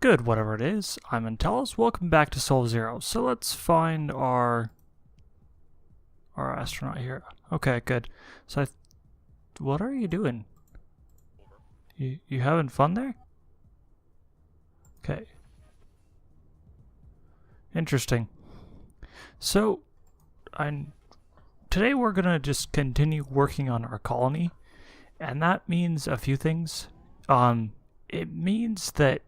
Good, whatever it is. I'm Intellis. Welcome back to Soul Zero. So let's find our astronaut here. Okay, good. So what are you doing? You having fun there? Okay. Interesting. So today we're gonna just continue working on our colony, and that means a few things. It means that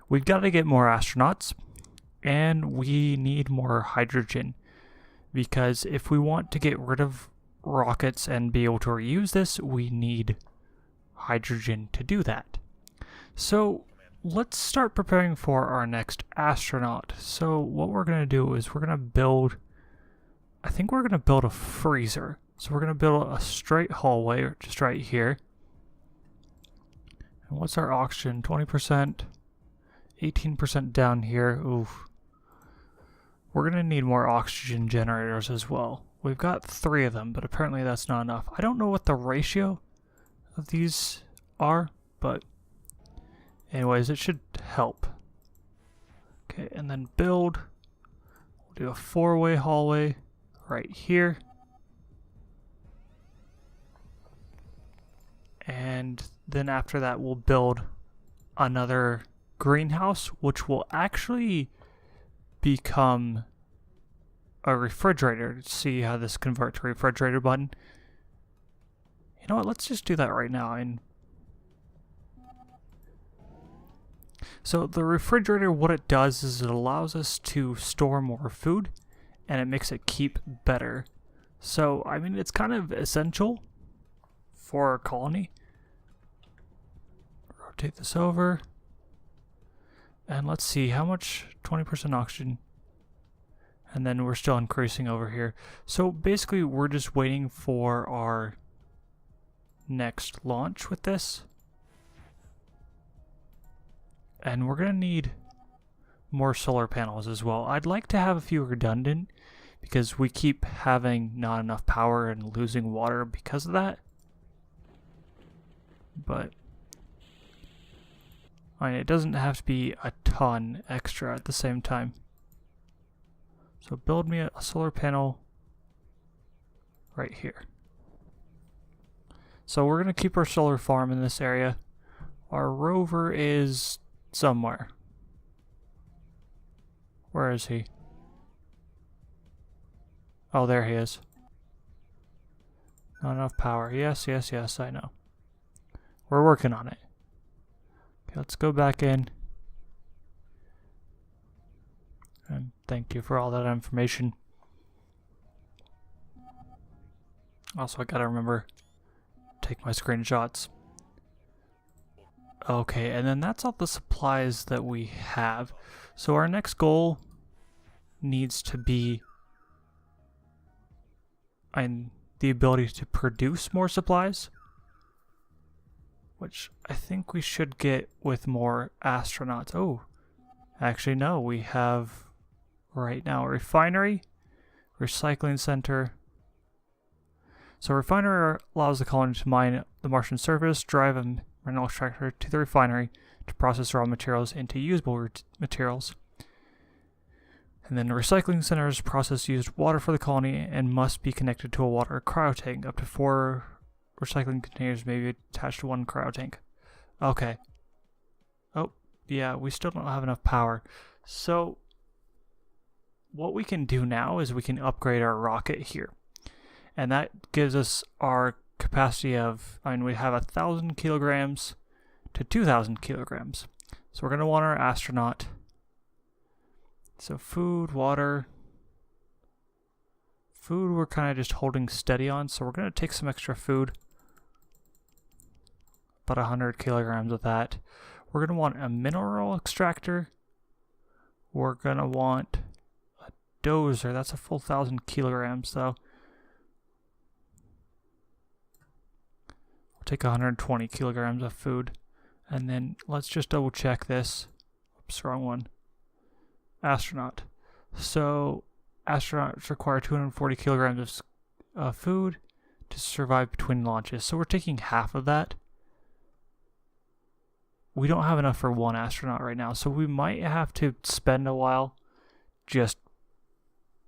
we've got to get more astronauts, and we need more hydrogen, because if we want to get rid of rockets and be able to reuse this, we need hydrogen to do that. So let's start preparing for our next astronaut. So what we're going to do is we're going to build, I think we're going to build a freezer. So we're going to build a straight hallway just right here. And what's our oxygen? 20%. 18% down here. Oof. We're going to need more oxygen generators as well. We've got 3 of them, but apparently that's not enough. I don't know what the ratio of these are, but anyways, it should help. Okay, and then build. We'll do a 4-way hallway right here. And then after that, we'll build another greenhouse, which will actually become a refrigerator. See how this convert to refrigerator button? You know what, let's just do that right now. And so the refrigerator, what it does is it allows us to store more food, and it makes it keep better. So I mean, it's kind of essential for our colony. Rotate this over. And let's see, how much? 20% oxygen. And then we're still increasing over here. So basically, we're just waiting for our next launch with this. And we're going to need more solar panels as well. I'd like to have a few redundant, because we keep having not enough power and losing water because of that. But I mean, it doesn't have to be a ton extra at the same time. So build me a solar panel right here. So we're going to keep our solar farm in this area. Our rover is somewhere. Where is he? Oh, there he is. Not enough power. Yes, yes, yes, I know. We're working on it. Okay, let's go back in. And thank you for all that information. Also, I gotta remember to take my screenshots. Okay, and then that's all the supplies that we have. So our next goal needs to be the ability to produce more supplies, which I think we should get with more astronauts. Oh, actually no, we have right now a refinery, recycling center. So a refinery allows the colony to mine the Martian surface, drive a mineral extractor to the refinery to process raw materials into usable materials. And then the recycling centers process used water for the colony and must be connected to a water cryo tank. Up to 4 recycling containers may be attached to one cryo tank. Okay. Oh, yeah, we still don't have enough power. So what we can do now is we can upgrade our rocket here. And that gives us our capacity of, we have 1,000 kilograms to 2,000 kilograms. So we're going to want our astronaut. So food, water. Food we're kind of just holding steady on, so we're going to take some extra food. About 100 kilograms of that. We're going to want a mineral extractor. We're going to want a dozer. That's a full 1,000 kilograms though. We'll take 120 kilograms of food. And then let's just double check this. Oops, wrong one. Astronaut. So astronauts require 240 kilograms of food to survive between launches. So we're taking half of that. we don't have enough for one astronaut right now, so we might have to spend a while just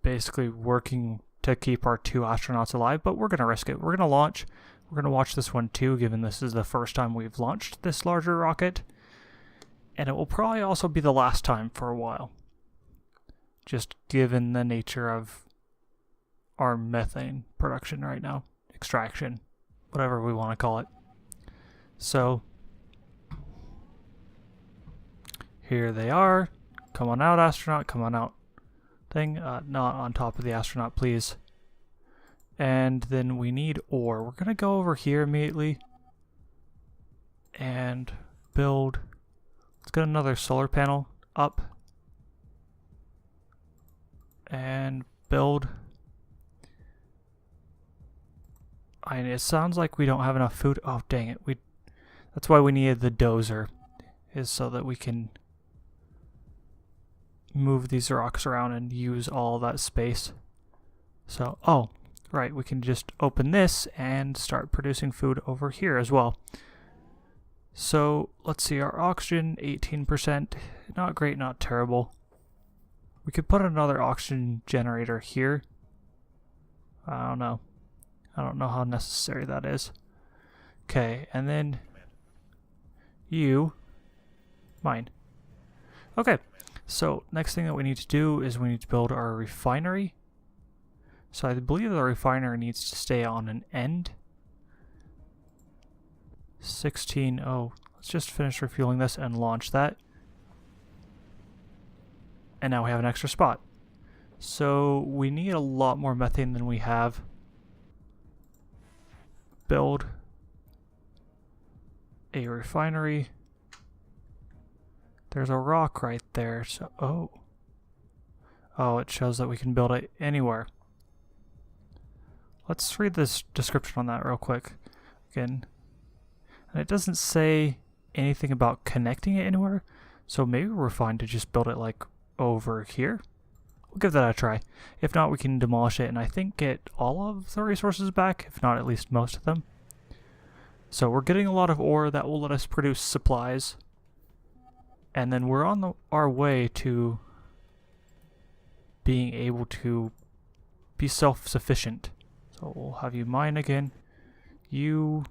basically working to keep our 2 astronauts alive, but we're going to risk it. We're going to launch. We're going to watch this one too, given this is the first time we've launched this larger rocket. And it will probably also be the last time for a while, just given the nature of our methane production right now. Extraction, whatever we want to call it. So, here they are. Come on out, astronaut. Come on out. Thing. Not on top of the astronaut, please. And then we need ore. We're going to go over here immediately and build. Let's get another solar panel up and build. It sounds like we don't have enough food. Oh, dang it. That's why we needed the dozer, is so that we can move these rocks around and use all that space. So, oh, right, we can just open this and start producing food over here as well. So, let's see, our oxygen, 18%. Not great, not terrible. We could put another oxygen generator here. I don't know. I don't know how necessary that is. Okay, and then you, mine. Okay, so next thing that we need to do is we need to build our refinery. So I believe the refinery needs to stay on an end. 16, oh, let's just finish refueling this and launch that. And now we have an extra spot. So we need a lot more methane than we have. Build a refinery. There's a rock right there, so oh, it shows that we can build it anywhere. Let's read this description on that real quick again. And it doesn't say anything about connecting it anywhere, so maybe we're fine to just build it like over here. We'll give that a try. If not, we can demolish it and I think get all of the resources back, if not at least most of them. So we're getting a lot of ore that will let us produce supplies. And then we're on our way to being able to be self-sufficient. So we'll have you mine again. Let's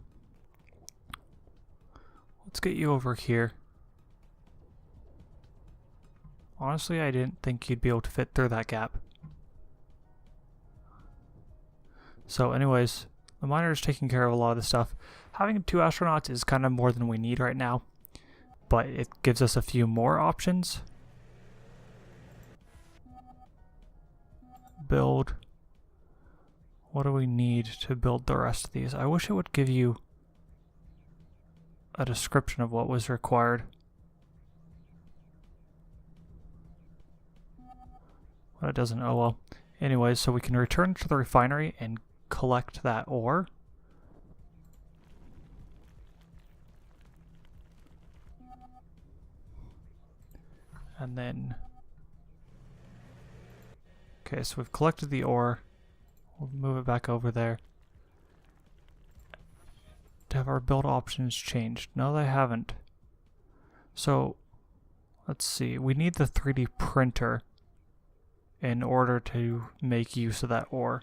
get you over here. Honestly, I didn't think you'd be able to fit through that gap. So anyways, the miner is taking care of a lot of the stuff. Having 2 astronauts is kind of more than we need right now, but it gives us a few more options. Build. What do we need to build the rest of these? I wish it would give you a description of what was required. But it doesn't, oh well. Anyways, so we can return to the refinery and collect that ore. And then, okay, so we've collected the ore. We'll move it back over there. Have our build options changed? No, they haven't. So, let's see. We need the 3D printer in order to make use of that ore.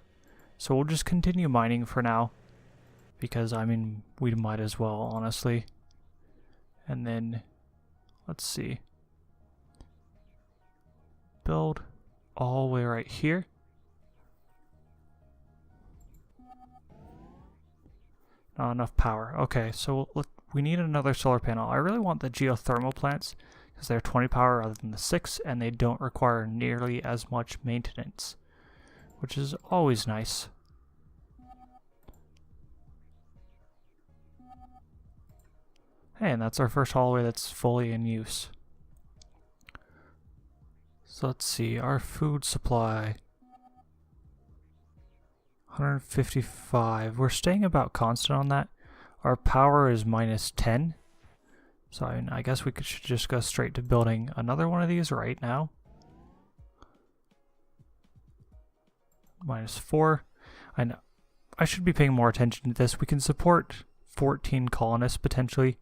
So we'll just continue mining for now, because I mean, we might as well, honestly. And then, let's see. Build all the way right here. Not enough power. Okay, so we need another solar panel. I really want the geothermal plants because they're 20 power rather than the 6, and they don't require nearly as much maintenance, which is always nice. Hey, and that's our first hallway that's fully in use. So let's see, our food supply. 155. We're staying about constant on that. Our power is -10. So I guess we should just go straight to building another one of these right now. -4. I know. I should be paying more attention to this. We can support 14 colonists potentially.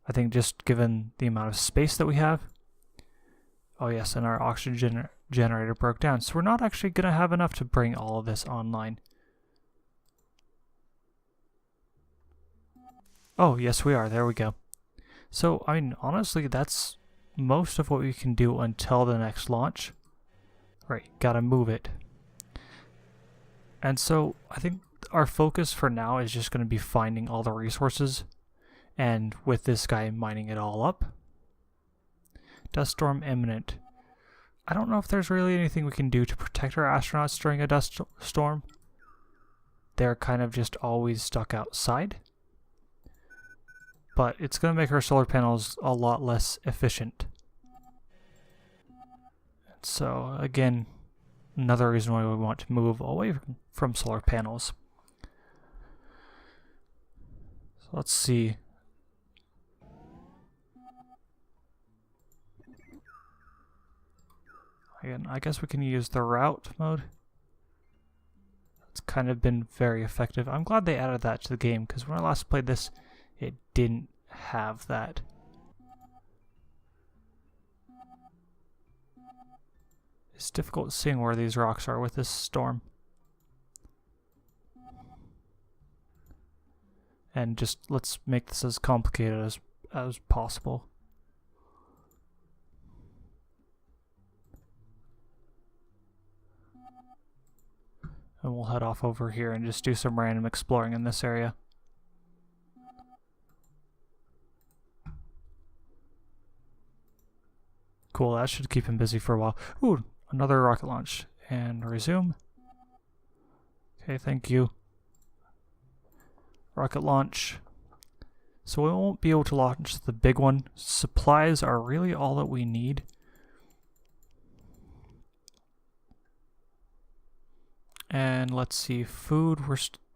I think just given the amount of space that we have. Oh yes, and our oxygen generator broke down, so we're not actually going to have enough to bring all of this online. Oh, yes we are. There we go. So, I mean, honestly, that's most of what we can do until the next launch. Right, gotta move it. And so, I think our focus for now is just going to be finding all the resources, and with this guy mining it all up. Dust storm imminent. I don't know if there's really anything we can do to protect our astronauts during a dust storm. They're kind of just always stuck outside. But it's going to make our solar panels a lot less efficient. So again, another reason why we want to move away from solar panels. So let's see. Again, I guess we can use the route mode. It's kind of been very effective. I'm glad they added that to the game, because when I last played this, it didn't have that. It's difficult seeing where these rocks are with this storm. And just let's make this as complicated as possible. And we'll head off over here and just do some random exploring in this area. Cool, that should keep him busy for a while. Ooh, another rocket launch. And resume. Okay, thank you. Rocket launch. So we won't be able to launch the big one. Supplies are really all that we need. And let's see, food,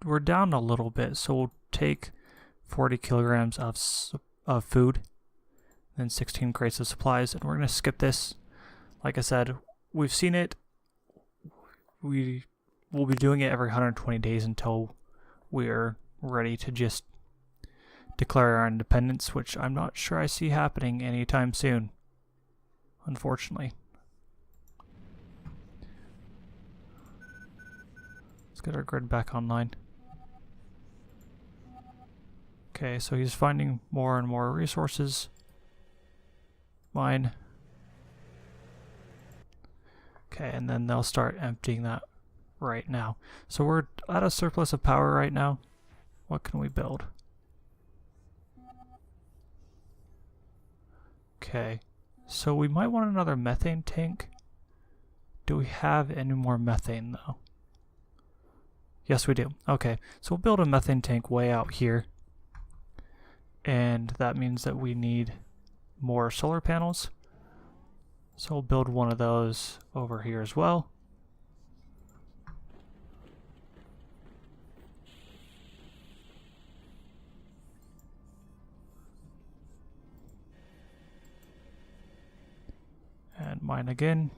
we're down a little bit, so we'll take 40 kilograms of food, then 16 crates of supplies, and we're going to skip this. Like I said, we've seen it. We will be doing it every 120 days until we're ready to just declare our independence, which I'm not sure I see happening anytime soon, unfortunately. Let's get our grid back online. Okay, so he's finding more and more resources. Mine. Okay, and then they'll start emptying that right now. So we're at a surplus of power right now. What can we build? Okay, so we might want another methane tank. Do we have any more methane though? Yes, we do. Okay, so we'll build a methane tank way out here. And that means that we need more solar panels. So we'll build one of those over here as well. And mine again.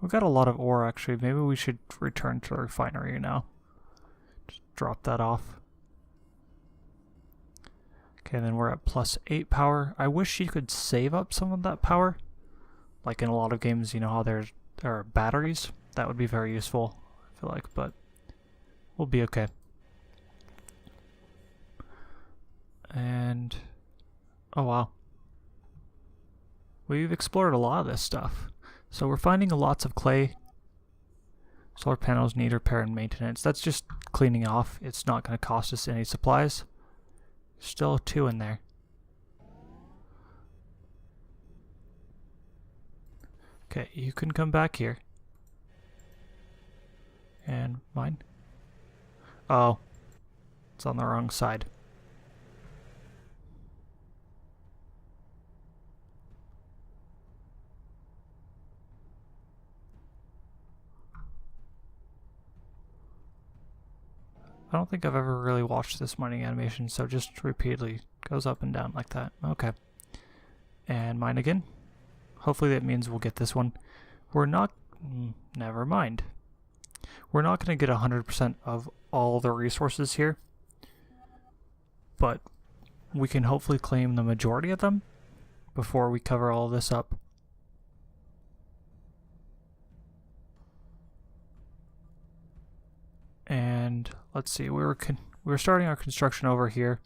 We've got a lot of ore actually. Maybe we should return to the refinery now. Just drop that off. Okay, then we're at +8 power. I wish you could save up some of that power. Like in a lot of games, you know how there are batteries? That would be very useful, I feel like, but we'll be okay. And, oh wow. We've explored a lot of this stuff. So we're finding lots of clay. Solar panels need repair and maintenance. That's just cleaning off. It's not going to cost us any supplies. Still 2 in there. Okay, you can come back here. And mine. Oh, it's on the wrong side. I don't think I've ever really watched this mining animation, so just repeatedly goes up and down like that. Okay. And mine again. Hopefully that means we'll get this one. We're not... never mind. We're not going to get 100% of all the resources here. But we can hopefully claim the majority of them before we cover all this up. And let's see, we were starting our construction over here.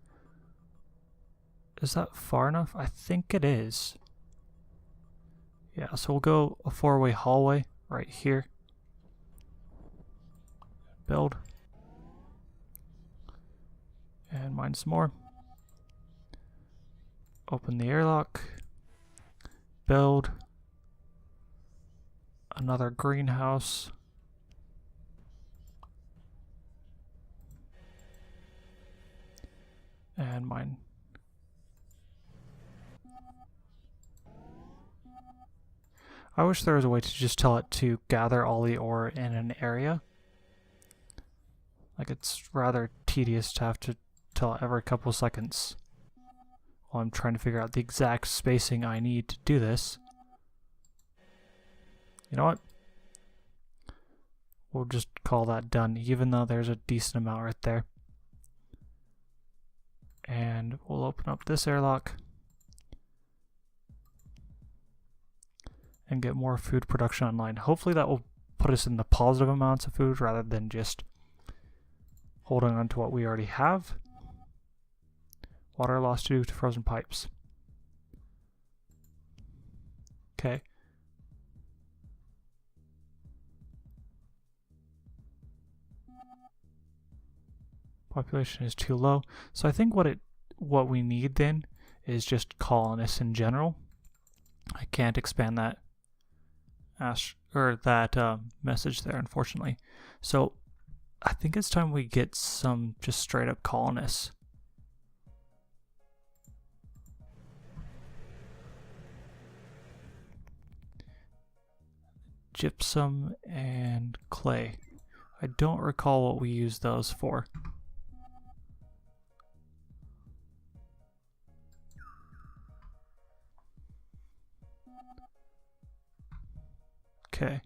Is that far enough? I think it is. Yeah, so we'll go a 4-way hallway right here. Build. And mine some more. Open the airlock. Build. Another greenhouse. And mine. I wish there was a way to just tell it to gather all the ore in an area. Like, it's rather tedious to have to tell it every couple seconds while I'm trying to figure out the exact spacing I need to do this. You know what? We'll just call that done, even though there's a decent amount right there. And we'll open up this airlock and get more food production online. Hopefully that will put us in the positive amounts of food rather than just holding on to what we already have. Water lost due to frozen pipes. Okay. Population is too low. So I think what we need then is just colonists in general. I can't expand that message there, unfortunately. So I think it's time we get some just straight up colonists. Gypsum and clay. I don't recall what we used those for. Okay,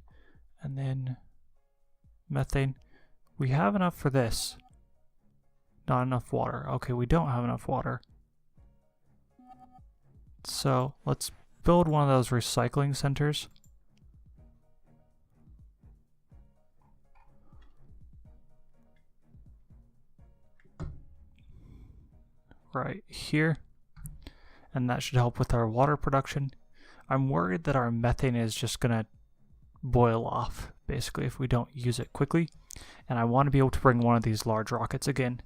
and then methane. We have enough for this. Not enough water. Okay, we don't have enough water. So let's build one of those recycling centers. Right here. And that should help with our water production. I'm worried that our methane is just gonna boil off, basically, if we don't use it quickly. And I want to be able to bring one of these large rockets again.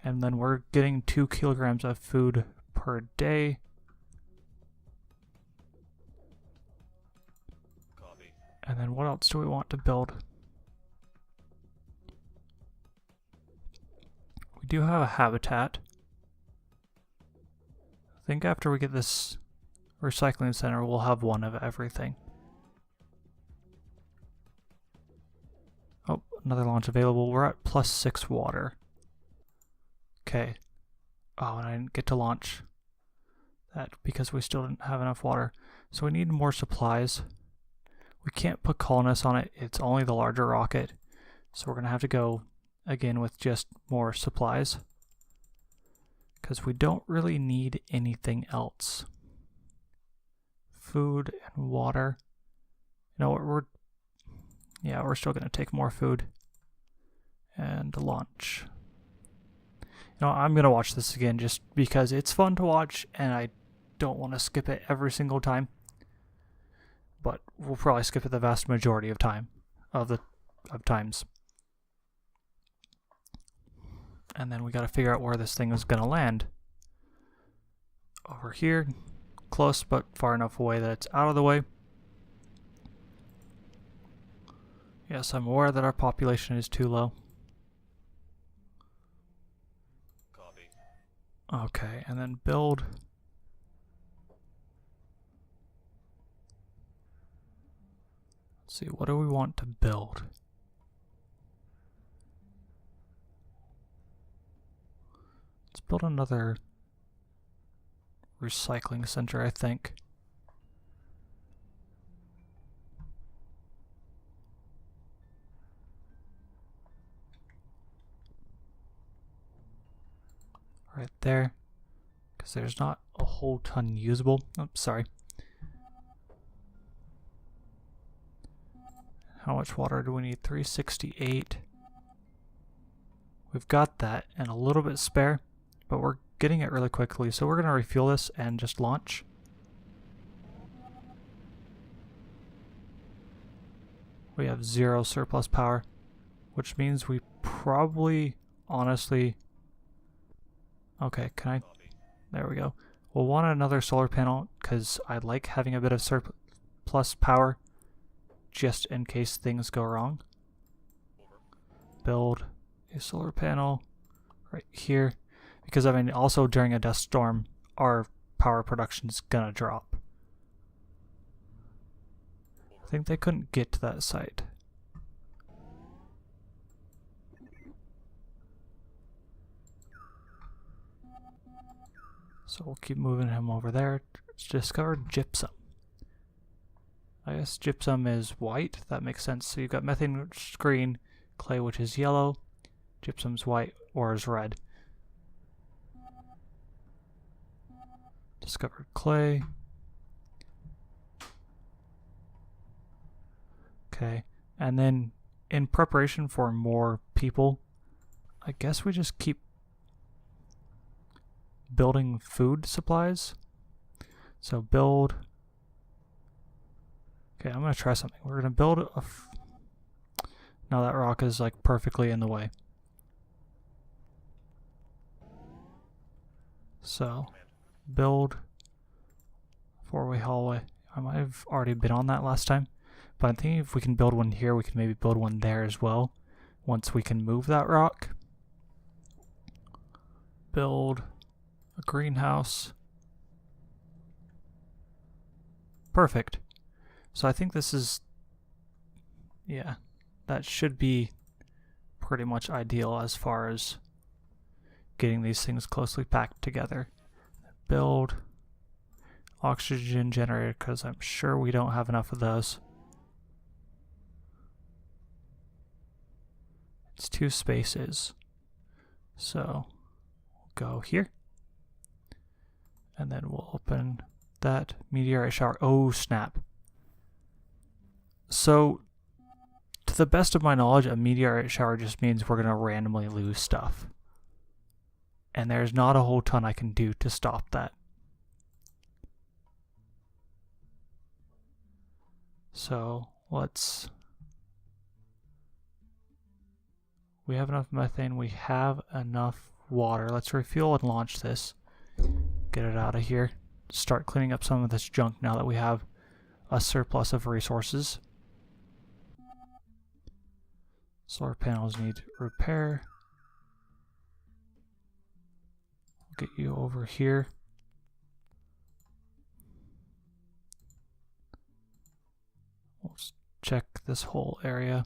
And then we're getting 2 kilograms of food per day. Copy. And then what else do we want to build? We do have a habitat. I think after we get this recycling center, we'll have one of everything. Oh, another launch available. We're at +6 water. Okay. Oh, and I didn't get to launch that because we still didn't have enough water. So we need more supplies. We can't put colonists on it. It's only the larger rocket. So we're going to have to go again with just more supplies, because we don't really need anything else. Food and water. You know what, we're still going to take more food and launch. You know, I'm going to watch this again just because it's fun to watch and I don't want to skip it every single time. But we'll probably skip it the vast majority of times. And then we got to figure out where this thing is going to land. Over here, close but far enough away that it's out of the way. Yes, I'm aware that our population is too low. Copy. Okay, and then build. Let's see, what do we want to build? Let's build another recycling center, I think. there, because there's not a whole ton usable. Oops, sorry. How much water do we need? 368. We've got that and a little bit spare, but we're getting it really quickly, so we're going to refuel this and just launch. We have 0 surplus power, which means we probably, honestly... Okay, can I... There we go. We'll want another solar panel, because I like having a bit of surplus power, just in case things go wrong. Build a solar panel right here, because I mean, also during a dust storm, our power production's gonna drop. I think they couldn't get to that site. So we'll keep moving him over there. Discovered gypsum. I guess gypsum is white. That makes sense. So you've got methane, which is green, clay, which is yellow, gypsum's white, or is red. Discovered clay. Okay, and then in preparation for more people, I guess we just keep building food supplies. So build. Okay, I'm gonna try something. We're gonna build a. Now that rock is like perfectly in the way. So build 4-way hallway. I might have already been on that last time, but I'm thinking if we can build one here, we can maybe build one there as well once we can move that rock. Build a greenhouse. Perfect. So I think this is, yeah, that should be pretty much ideal as far as getting these things closely packed together. Build oxygen generator, because I'm sure we don't have enough of those. It's 2 spaces. So we'll go here. And then we'll open that meteorite shower. Oh, snap. So, to the best of my knowledge, a meteorite shower just means we're going to randomly lose stuff. And there's not a whole ton I can do to stop that. So, let's... We have enough methane, we have enough water. Let's refuel and launch this. Get it out of here. Start cleaning up some of this junk now that we have a surplus of resources. Solar panels need repair. Get you over here. Let's check this whole area.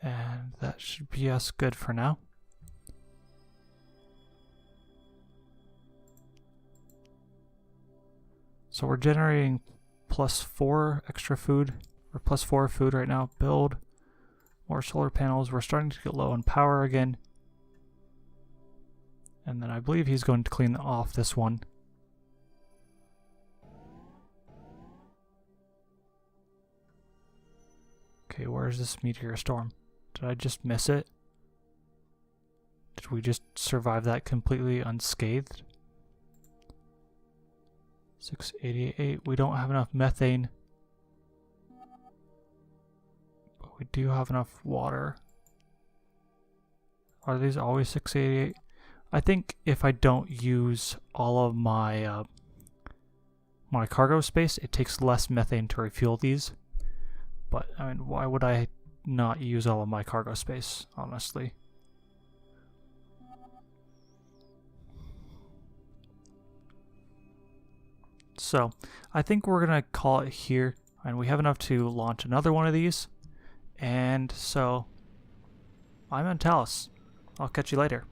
And that should be us good for now. So we're generating +4 extra food, or +4 food right now. Build more solar panels. We're starting to get low on power again. And then I believe he's going to clean off this one. Okay, where's this meteor storm? Did I just miss it? Did we just survive that completely unscathed? 688. We don't have enough methane. But we do have enough water. Are these always 688? I think if I don't use all of my my cargo space, it takes less methane to refuel these. But I mean, why would I not use all of my cargo space, honestly? So, I think we're going to call it here, and we have enough to launch another one of these. And so, I'm Antalis. I'll catch you later.